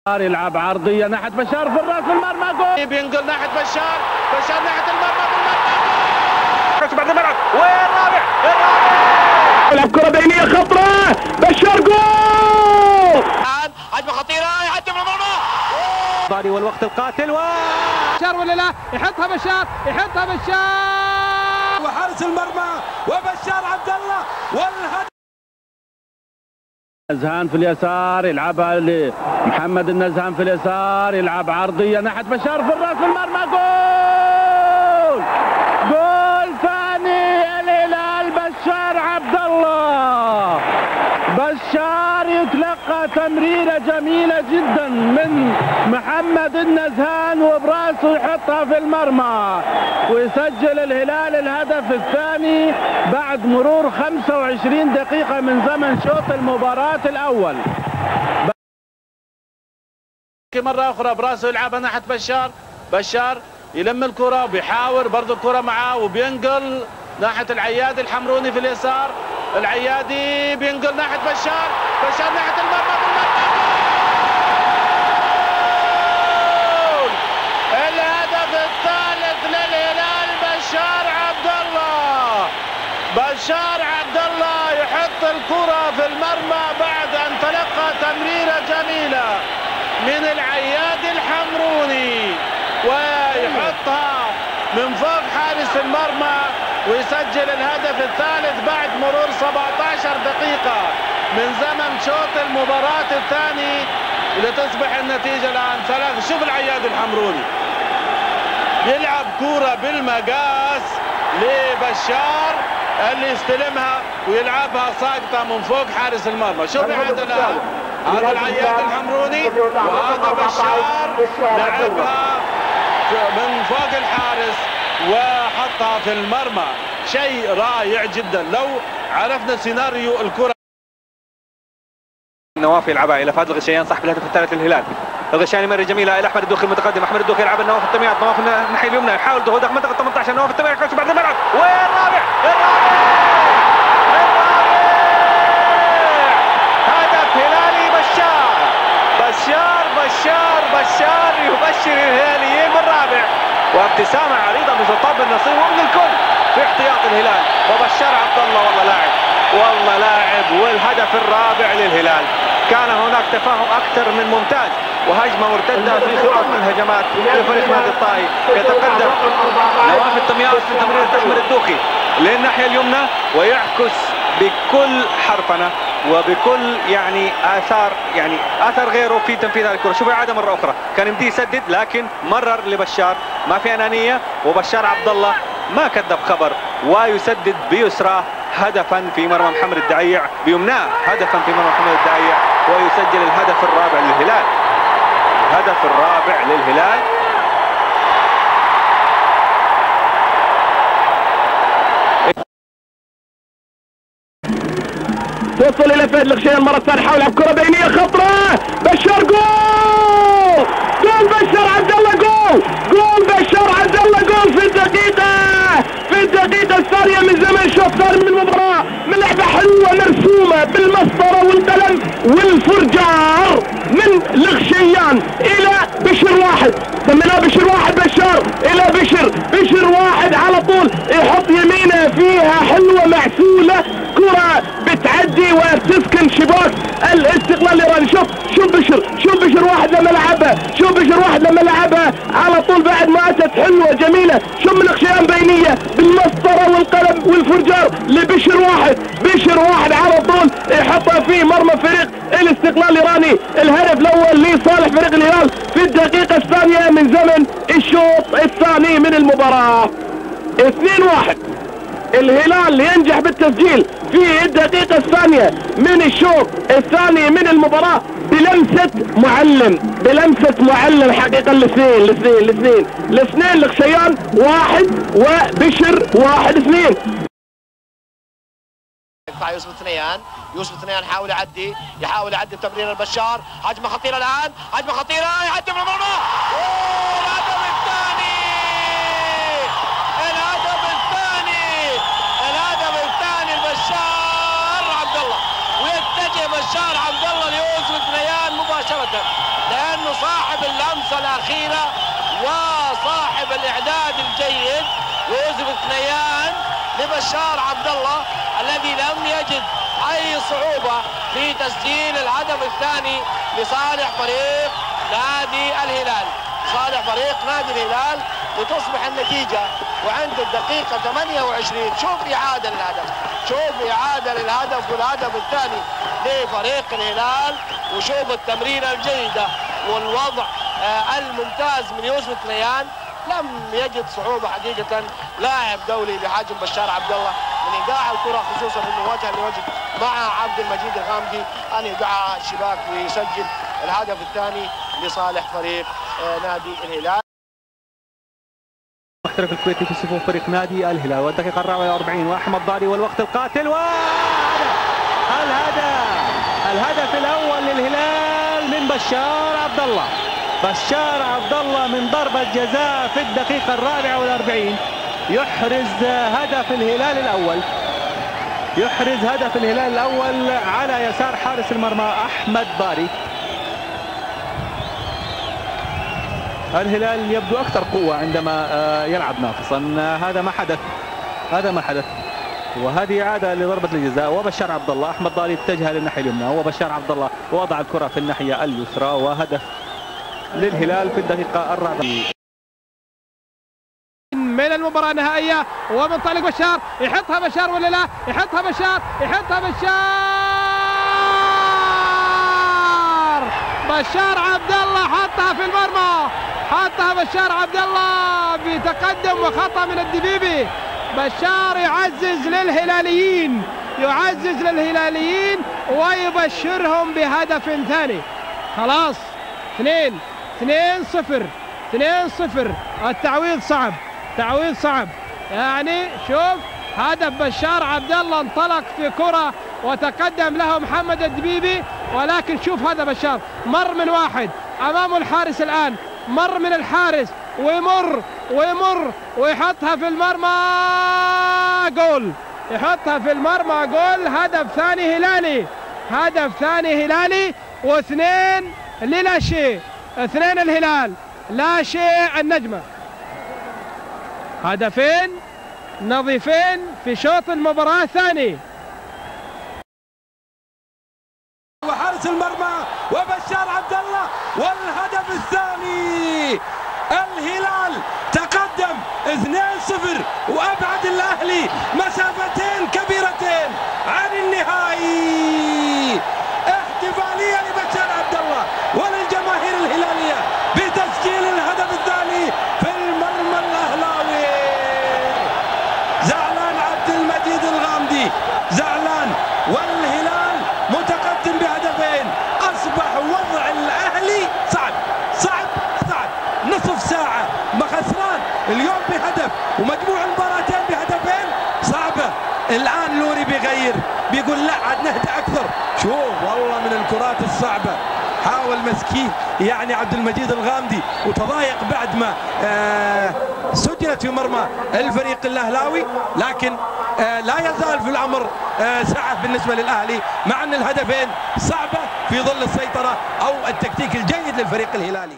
يلعب عرضيه ناحيه بشار في الراس المرمى، جول بينقل ناحيه بشار ناحيه المرمى بالمرمى بعد الملعب والرابع يلعب كره بينيه خطره بشار جول هجمه خطيره يهدف المرمى ضاري والوقت القاتل بشار ولا لا يحطها بشار وحارس المرمى وبشار عبد الله والهدف. نزهان في اليسار يلعبها لمحمد النزهان في اليسار يلعب عرضيه ناحيه بشار في الراس المرمى، جول ثاني الهلال بشار عبد الله. بشار يتلقى تمريره جميله جدا من محمد النزهان وبراسه يحطها في المرمى ويسجل الهلال الهدف الثاني بعد مرور 25 دقيقه من زمن شوط المباراه الاول. مره اخرى براسه يلعبها ناحيه بشار يلم الكره وبيحاور برضه الكره معاه وبينقل ناحيه العيادي الحمروني في اليسار، العيادي بينقل ناحيه بشار ناحيه المرمى الهدف الثالث للهلال بشار عبد الله يحط الكره في المرمى بعد ان تلقى تمريره جميله من العيادي الحمروني ويحطها من فوق حارس المرمى ويسجل الهدف الثالث بعد مرور 17 دقيقة من زمن شوط المباراة الثاني لتصبح النتيجة الآن 3. شوف العياد الحمروني يلعب كرة بالمقاس لبشار اللي يستلمها ويلعبها ساقطة من فوق حارس المرمى. شوف يعاد الآن هذا العياد الحمروني وهذا بشار لعبها من فوق الحارس وحطها في المرمى. شيء رائع جدا. لو عرفنا سيناريو الكرة. نواف يلعبها الى فهد الغشيان صاحب الهدف الثالث للهلال. الغشيان يمر جميله الى احمد الدوخي المتقدم، احمد الدوخي يلعب نواف التمياط، نواف الناحيه اليمنى يحاول دخول داخل منطقه 18، نواف التميط يخش بعد الملعب والرابع هدف هلالي بشار يبشر الهلاليين بالرابع وابتسامه عريضه من سلطان بن نصير ومن الكل في احتياط الهلال. وبشار عبد الله والله لاعب والهدف الرابع للهلال. كان هناك تفاهم اكثر من ممتاز وهجمه مرتده في خطط من هجمات لفريق نادي الطائي. يتقدم نواف التمياط في تمرير احمد الدوخي للناحيه اليمنى ويعكس بكل حرفنه وبكل اثر غيره في تنفيذ هذه الكره. شوف اعاده مره اخرى، كان يمديه يسدد لكن مرر لبشار، ما في انانيه، وبشار عبد الله ما كذب خبر ويسدد بيسراه هدفا في مرمى محمد الدعيع، بيمناه هدفا في مرمى محمد الدعيع ويسجل الهدف الرابع للهلال. توصل الى فهد الغشيان مره ثانيه، حاول يلعب كره بينيه خطره بشار جول بشار عبد الله جول بشار عبد الله في الدقيقه الثانيه من زمن شوط ثاني من المباراه، من لعبه حلوه مرسومه بالمسطره والقلم والفرجار من الغشيان الى بشر واحد، سميناه بشر واحد بشار الى بشر واحد على طول يحط يمينه فيها حلوه معسوله، كره بتعدي وتسكن شباك الاستقلال الايراني. شوف بشر واحد لما لعبها على طول بعد ما اتت حلوه جميله. شوف من الغشيان بينيه بالمسطره والقلم والفرجار لبشر واحد على طول يحطها في مرمى فريق الاستقلال الايراني. الهدف الاول لصالح فريق الهلال في الدقيقه الثانيه من زمن الشوط الثاني من المباراه. 2-1 الهلال ينجح بالتسجيل في الدقيقة الثانية من الشوط الثاني من المباراة بلمسة معلم حقيقة. الاثنين لغشيان 1 وبشر 1-2. يوسف ثنيان يحاول يعدي بتمرير البشار. هجمة خطيرة الآن، يعدي من المرمى. بشار عبد الله ليوسف ثنيان مباشرة لأن وصاحب اللمسة الأخيرة وصاحب الإعداد الجيد يوسف الثنيان لبشار عبد الله الذي لم يجد أي صعوبة في تسجيل الهدف الثاني لصالح فريق نادي الهلال. صالح فريق نادي الهلال لتصبح النتيجة وعند الدقيقة 28. شوف إعادة للهدف، شوف إعادة للهدف والهدف الثاني لفريق الهلال، وشوف التمريرة الجيدة والوضع الممتاز من يوسف الثنيان. لم يجد صعوبة حقيقة لاعب دولي بحجم بشار عبد الله من إيقاع الكرة، خصوصا انه وجها لوجه مع عبد المجيد الغامدي ان يدعها الشباك ويسجل الهدف الثاني لصالح فريق نادي الهلال. المحترف الكويتي في صفوف فريق نادي الهلال، والدقيقة 44 واحمد ضاري والوقت القاتل، الهدف الأول للهلال من بشار عبد الله. بشار عبد الله من ضربة جزاء في الدقيقة 44 يحرز هدف الهلال الأول، يحرز هدف الهلال الأول على يسار حارس المرمى أحمد ضاري. الهلال يبدو أكثر قوة عندما يلعب ناقصا. هذا ما حدث، وهذه إعادة لضربة الجزاء. وبشار عبد الله، أحمد ضاري اتجه للناحية اليمنى، وبشار عبد الله وضع الكرة في الناحية اليسرى، وهدف للهلال في الدقيقة 4 من المباراة النهائية. ومنطلق بشار، يحطها بشار ولا لا؟ يحطها بشار، بشار عبد الله حطها في المرمى، حطها بشار عبد الله بتقدم وخطأ من الدبيبي. بشار يعزز للهلاليين ويبشرهم بهدف ثاني. خلاص 2-0. التعويض صعب يعني. شوف هدف بشار عبد الله، انطلق في كرة وتقدم له محمد الدبيبي، ولكن شوف هذا بشار مر من واحد امامه الحارس، الان مر من الحارس ويمر ويحطها في المرمى، جول. يحطها في المرمى، جول. هدف ثاني هلالي، واثنين للا شيء، 2 الهلال لا شيء النجمة. هدفين نظيفين في شوط المباراة الثاني. وحارس المرمى وبشار عبد الله، والهدف الثاني. الهلال تقدم 2-0 وابعد الاهلي مسافتين كبيرتين عن النهائي. احتفاليه لبشار عبد الله وللجماهير الهلاليه بتسجيل الهدف الثاني في المرمى الاهلاوي. زعلان عبد المجيد الغامدي، زعلان، والهلال متقدم بهدفين. اصبح وضع الاهلي صعب. نصف ساعه ما خسران اليوم بهدف، ومجموع المباراتين بهدفين صعبه. الان لوري بيغير، بيقول لا عاد نهدى اكثر. شوف والله من الكرات الصعبه، حاول مسكين يعني عبد المجيد الغامدي، وتضايق بعد ما سجلت في مرمى الفريق الاهلاوي، لكن لا يزال في الامر سعه بالنسبه للاهلي، مع ان الهدفين صعبه في ظل السيطره او التكتيك الجيد للفريق الهلالي.